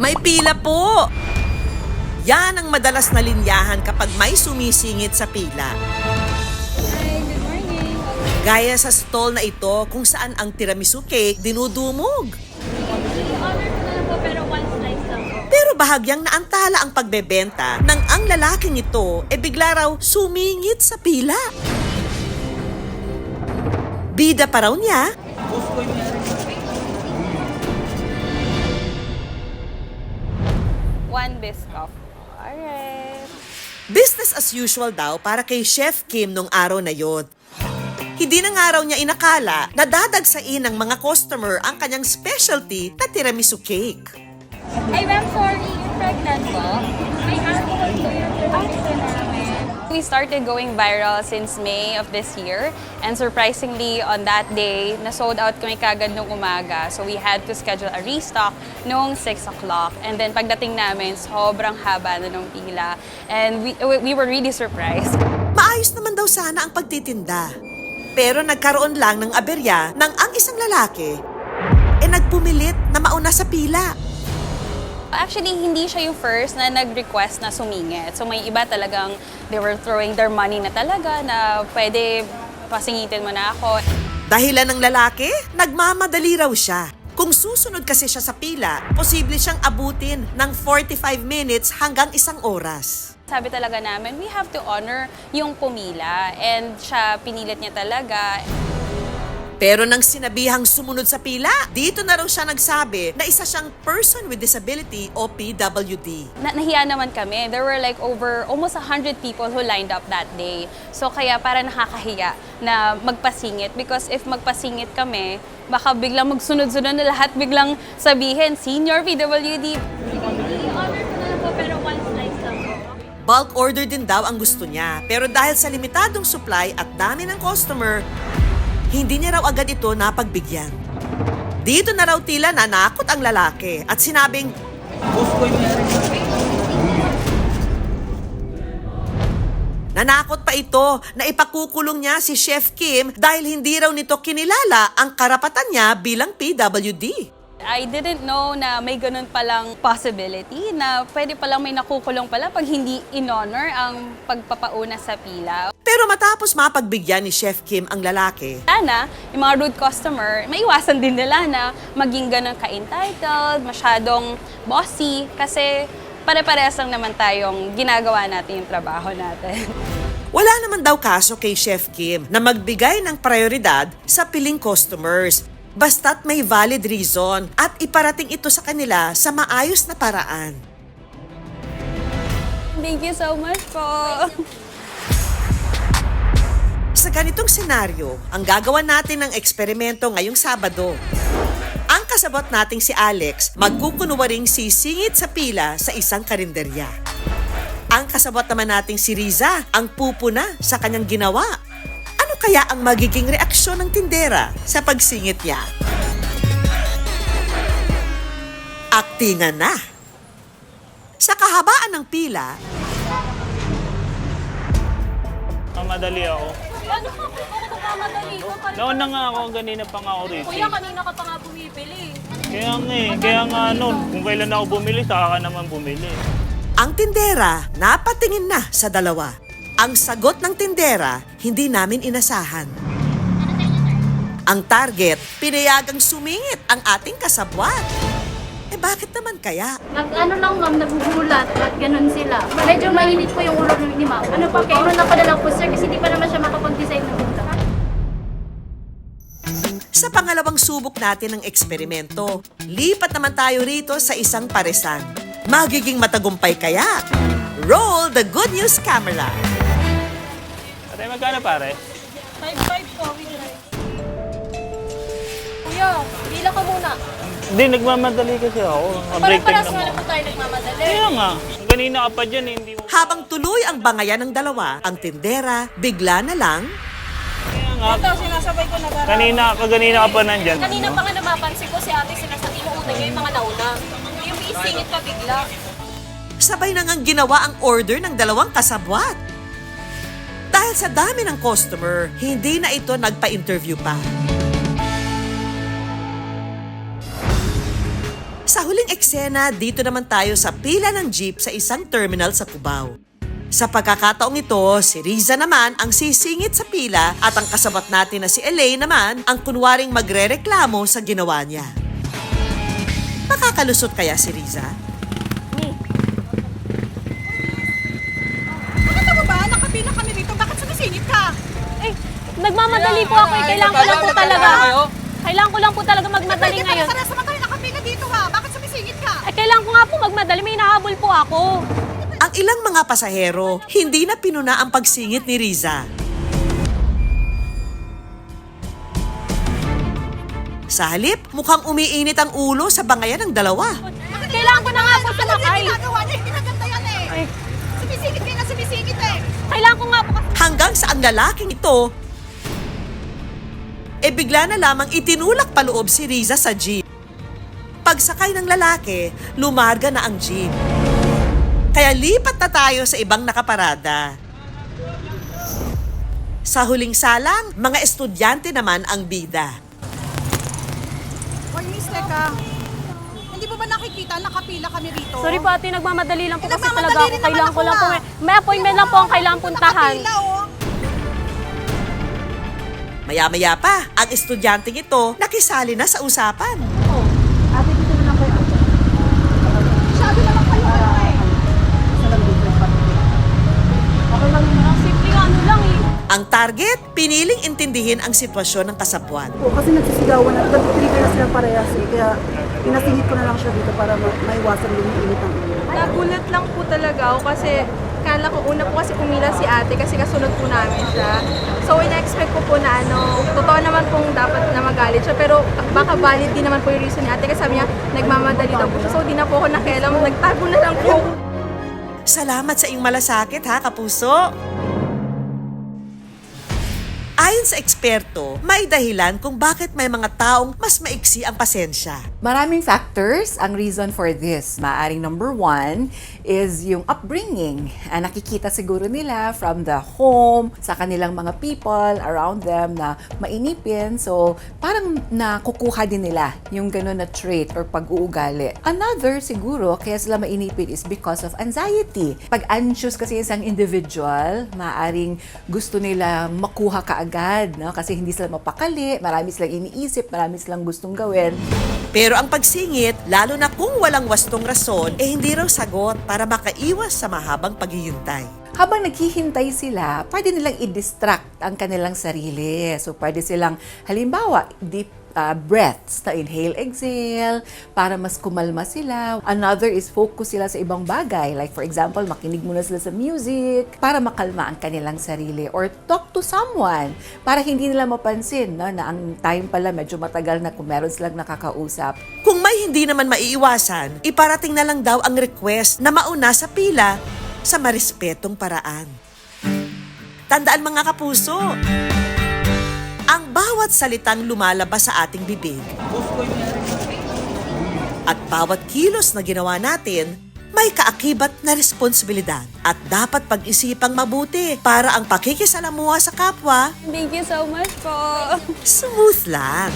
May pila po! Yan ang madalas na linyahan kapag may sumisingit sa pila. Hi, good morning. Gaya sa stall na ito kung saan ang tiramisu cake dinudumog. I-order ko na lang po pero one slice lang po. Pero bahagyang naantala ang pagbebenta nang ang lalaking ito bigla raw sumingit sa pila. Bida pa raw niya. One biscoff. Alright. Business as usual daw para kay Chef Kim nung araw na yon. Hindi na nga raw niya inakala na dadagsain ng mga customer ang kanyang specialty na tiramisu cake. Ay, ma'am, sorry. You're pregnant po? May alcohol po yung gusto namin. We started going viral since May of this year. And surprisingly, on that day, na-sold out kami kagad nung umaga. So we had to schedule a restock noong 6 o'clock. And then pagdating namin, sobrang haba na nung pila. And we were really surprised. Maayos naman daw sana ang pagtitinda. Pero nagkaroon lang ng aberya nang ang isang lalaki nagpumilit na mauna sa pila. Actually, hindi siya yung first na nag-request na sumingit. So may iba talagang they were throwing their money na talaga na pwede pasingitin mo na ako. Dahilan ng lalaki, nagmamadali raw siya. Kung susunod kasi siya sa pila, posible siyang abutin ng 45 minutes hanggang 1 oras. Sabi talaga namin, we have to honor yung pumila. And siya, pinilit niya talaga. Pero nang sinabihang sumunod sa pila, dito na raw siya nagsabi na isa siyang person with disability o PWD. Nahiya naman kami. There were like over almost 100 people who lined up that day. So kaya para nakakahiya na magpasingit. Because if magpasingit kami, baka biglang magsunod-sunod na lahat, biglang sabihin, Senior PWD. I-order ko na lang po pero one slice lang po. Bulk order din daw ang gusto niya. Pero dahil sa limitadong supply at dami ng customer, hindi niya raw agad ito napagbigyan. Dito na raw tila nanakot ang lalaki at sinabing, nanakot pa ito na ipakukulong niya si Chef Kim dahil hindi raw nito kinilala ang karapatan niya bilang PWD. I didn't know na may ganun palang possibility na pwede palang may nakukulong pala pag hindi in-honor ang pagpapauna sa pila. Pero matapos mapagbigyan ni Chef Kim ang lalaki, Sana, yung mga rude customer, maiwasan din nila na maging ganun ka-entitled, masyadong bossy, kasi pare-parehas lang naman tayong ginagawa natin yung trabaho natin. wala naman daw kaso kay Chef Kim na magbigay ng prioridad sa piling customers. Basta't may valid reason at iparating ito sa kanila sa maayos na paraan. Thank you so much po. Sa ganitong senaryo, ang gagawa natin ng eksperimento ngayong Sabado. Ang kasabot nating si Alex, magkukunwaring sisingit sa pila sa isang karinderya. Ang kasabot naman nating si Riza, ang pupuna sa kanyang ginawa. Ano kaya ang magiging reaksyon ng tindera sa pagsingit niya? Aktingan na! Sa kahabaan ng pila, Mamadali ako. Ano ka? Ako nagmamadali ko. Nauna nga ako, ganina pa nga ako rito. Kuya, kanina ka pa nga bumibili. Kaya nga nun, kung kailan ako bumili, saka ka naman bumili. ang tindera napatingin na sa dalawa. Ang sagot ng tindera, hindi namin inasahan. Ang target, pinayagang sumingit ang ating kasabwat. Bakit naman kaya? Ano lang ma'am, nagugulat at ganun sila. Medyo mainit po yung ulo ni ma'am. Ano pa, kaya na pa na lang po sir kasi hindi pa naman siya makapag-design ng utak. Sa pangalawang subok natin ng eksperimento, lipat naman tayo rito sa isang paresan. Magiging matagumpay kaya? Roll the good news camera! Ate, magkano pare? 5-5 po, with rice. Kuya, bila ka muna. Hindi, nagmamadali kasi ako. Break time Parang-paras na nga mo. na po tayo nagmamadali. Kaya nga, kanina ka pa dyan eh, hindi mo. Habang tuloy ang bangayan ng dalawa, ang tindera bigla na lang Kaya nga, Ito, sinasabay ko na para. kaganina ka pa nandyan. Kanina pa nga napapansin ko si ate sinasabi inuutay niya yung mga nauna. Yung isingit pa bigla. sabay na ngang ginawa ang order ng dalawang kasabwat. Dahil sa dami ng customer, hindi na ito nagpa-interview pa. Sa huli huling eksena, dito naman tayo sa pila ng jeep sa isang terminal sa Cubao. Sa pagkakataong ito, si Riza naman ang sisingit sa pila at ang kasabot natin na si Elaine naman ang kunwaring magrereklamo sa ginawa niya. Makakalusot kaya si Riza? Nakita mo ba? Nakapila kami rito. Bakit sumisingit ka? Eh, nagmamadali po ako eh. Kailangan ko lang po talaga. Kailangan ko lang po talaga magmadali ngayon. Sa resa tayo nakapila dito ha. Bakit sumisingit ka? Eh, kailangan ko nga po magmadali. May hinahabol po ako. Ang ilang mga pasahero, hindi na pinuna ang pagsingit ni Riza. Sa halip, mukhang umiinit ang ulo sa bangayan ng dalawa. Kailangan ko na nga po sumakay. Ginagawa niya. Hindi na ganda yan eh. Ay, Sumisingit kayo na sumisingit eh. kailangan ko nga po kasi. Hanggang sa ang lalaking ito, bigla na lamang itinulak paloob si Riza sa jeep. Pagsakay ng lalaki, lumarga na ang jeep. Kaya lipat na tayo sa ibang nakaparada. Sa huling salang, mga estudyante naman ang bida. Hoy, miss, teka. Hindi mo ba nakikita? Nakapila kami rito. Sorry po ate, nagmamadali lang po kasi Nagmamadali talaga ako. rin naman Kailangan ko ako, lang po. ah. May appointment lang po ang kailangan puntahan. Nakapila oh. Maya-maya pa, ang estudyanteng ito nakisali na sa usapan. Masyado naman kayo eh. Simple ano lang eh. Ang target, piniling intindihin ang sitwasyon ng kasabwat. po kasi nagsisigawan at nag-trigger na sila parehas eh. Kaya pinasingit ko na lang siya dito para maiwasan din yung init ng ulo. Nagulat lang po talaga ako kasi kala ko una po kasi pumila si ate kasi kasunod po namin siya. So ina-expect ko po na totoo naman pong dapat na magalit siya pero baka valid din naman po yung reason ni ate kasi sabi niya nagmamadali daw po siya. So di na po ako nakialam, nagtago na lang po. Salamat sa iyong malasakit ha, kapuso! Ayon sa eksperto, may dahilan kung bakit may mga taong mas maiksi ang pasensya. Maraming factors ang reason for this. Maaring number one is yung upbringing. Nakikita siguro nila from the home, sa kanilang mga people around them na mainipin. So, parang nakukuha din nila yung gano'n na trait or pag-uugali. Another siguro, kaya sila mainipin is because of anxiety. Pag anxious kasi isang individual, maaring gusto nila makuha kaagad, no? Kasi hindi sila mapakali, marami silang iniisip, marami silang gustong gawin. Pero ang pagsingit, lalo na kung walang wastong rason, hindi raw sagot para makaiwas sa mahabang paghihintay. Habang naghihintay sila, pwede nilang i-distract ang kanilang sarili. So, pwede silang, halimbawa, deep breaths na inhale, exhale, para mas kumalma sila. Another is focus sila sa ibang bagay. Like for example, makinig muna sila sa music para makalma ang kanilang sarili. Or talk to someone para hindi nila mapansin no, na ang time pala medyo matagal na kung meron silang nakakausap. Kung may hindi naman maiiwasan, iparating na lang daw ang request na mauna sa pila sa marespetong paraan. Tandaan mga kapuso, ang bawat salitang lumalabas sa ating bibig at bawat kilos na ginawa natin, may kaakibat na responsibilidad at dapat pag-isipang mabuti para ang pakikisalamuha sa kapwa Thank you so much po. smooth lang.